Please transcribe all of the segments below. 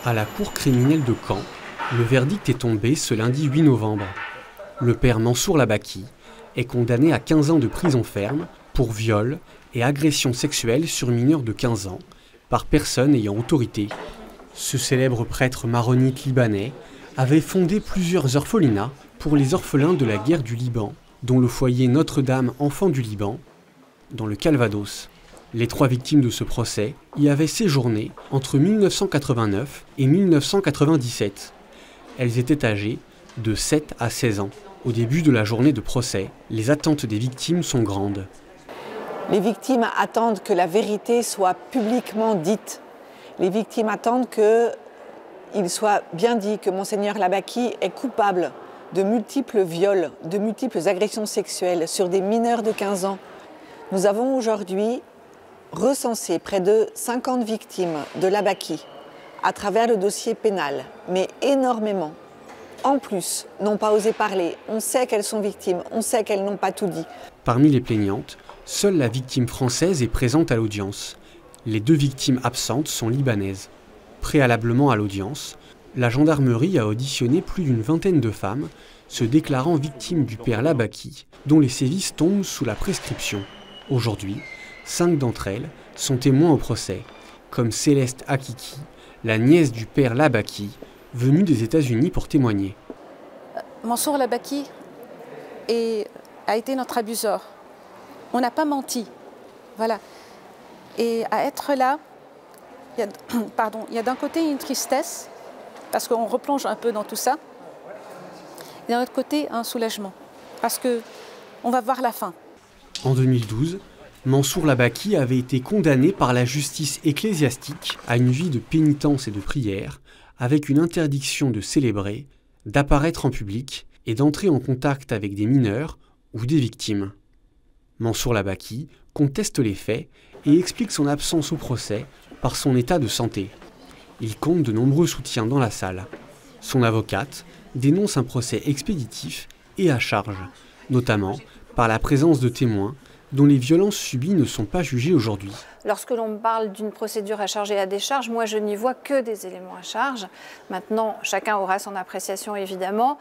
À la cour criminelle de Caen, le verdict est tombé ce lundi 8 novembre. Le père Mansour Labaki est condamné à 15 ans de prison ferme pour viol et agression sexuelle sur mineurs de 15 ans par personne ayant autorité. Ce célèbre prêtre maronite libanais avait fondé plusieurs orphelinats pour les orphelins de la guerre du Liban, dont le foyer Notre-Dame Enfants du Liban, dans le Calvados. Les 3 victimes de ce procès y avaient séjourné entre 1989 et 1997. Elles étaient âgées de 7 à 16 ans. Au début de la journée de procès, les attentes des victimes sont grandes. Les victimes attendent que la vérité soit publiquement dite. Les victimes attendent qu'il soit bien dit que Monseigneur Labaki est coupable de multiples viols, de multiples agressions sexuelles sur des mineurs de 15 ans. Nous avons aujourd'hui recensé près de 50 victimes de Labaki à travers le dossier pénal, mais énormément. En plus, n'ont pas osé parler. On sait qu'elles sont victimes, on sait qu'elles n'ont pas tout dit. Parmi les plaignantes, seule la victime française est présente à l'audience. Les 2 victimes absentes sont libanaises. Préalablement à l'audience, la gendarmerie a auditionné plus d'une vingtaine de femmes se déclarant victimes du père Labaki, dont les sévices tombent sous la prescription. Aujourd'hui, 5 d'entre elles sont témoins au procès, comme Céleste Akiki, la nièce du père Labaki, venue des États-Unis pour témoigner. Mansour Labaki a été notre abuseur. On n'a pas menti. Voilà. Et à être là, il y a d'un côté une tristesse, parce qu'on replonge un peu dans tout ça, et d'un autre côté un soulagement, parce qu'on va voir la fin. En 2012, Mansour Labaki avait été condamné par la justice ecclésiastique à une vie de pénitence et de prière, avec une interdiction de célébrer, d'apparaître en public et d'entrer en contact avec des mineurs ou des victimes. Mansour Labaki conteste les faits et explique son absence au procès par son état de santé. Il compte de nombreux soutiens dans la salle. Son avocate dénonce un procès expéditif et à charge, notamment par la présence de témoins dont les violences subies ne sont pas jugées aujourd'hui. Lorsque l'on parle d'une procédure à charge et à décharge, moi je n'y vois que des éléments à charge. Maintenant, chacun aura son appréciation évidemment.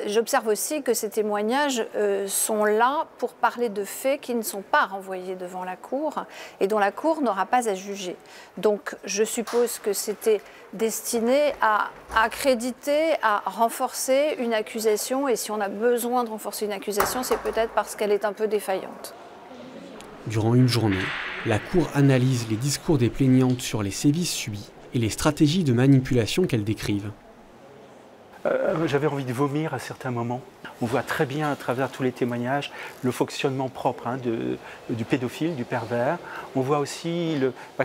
J'observe aussi que ces témoignages sont là pour parler de faits qui ne sont pas renvoyés devant la Cour et dont la Cour n'aura pas à juger. Donc je suppose que c'était destiné à accréditer, à renforcer une accusation, et si on a besoin de renforcer une accusation, c'est peut-être parce qu'elle est un peu défaillante. Durant une journée, la Cour analyse les discours des plaignantes sur les sévices subis et les stratégies de manipulation qu'elles décrivent. J'avais envie de vomir à certains moments. On voit très bien à travers tous les témoignages le fonctionnement propre du pédophile, du pervers. On voit aussi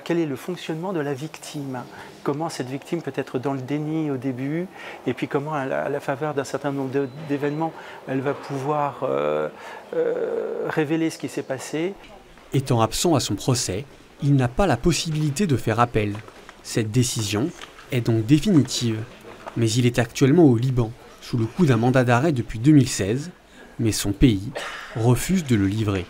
quel est le fonctionnement de la victime. Comment cette victime peut être dans le déni au début, et puis comment à la faveur d'un certain nombre d'événements, elle va pouvoir révéler ce qui s'est passé. Étant absent à son procès, il n'a pas la possibilité de faire appel. Cette décision est donc définitive. Mais il est actuellement au Liban, sous le coup d'un mandat d'arrêt depuis 2016, mais son pays refuse de le livrer.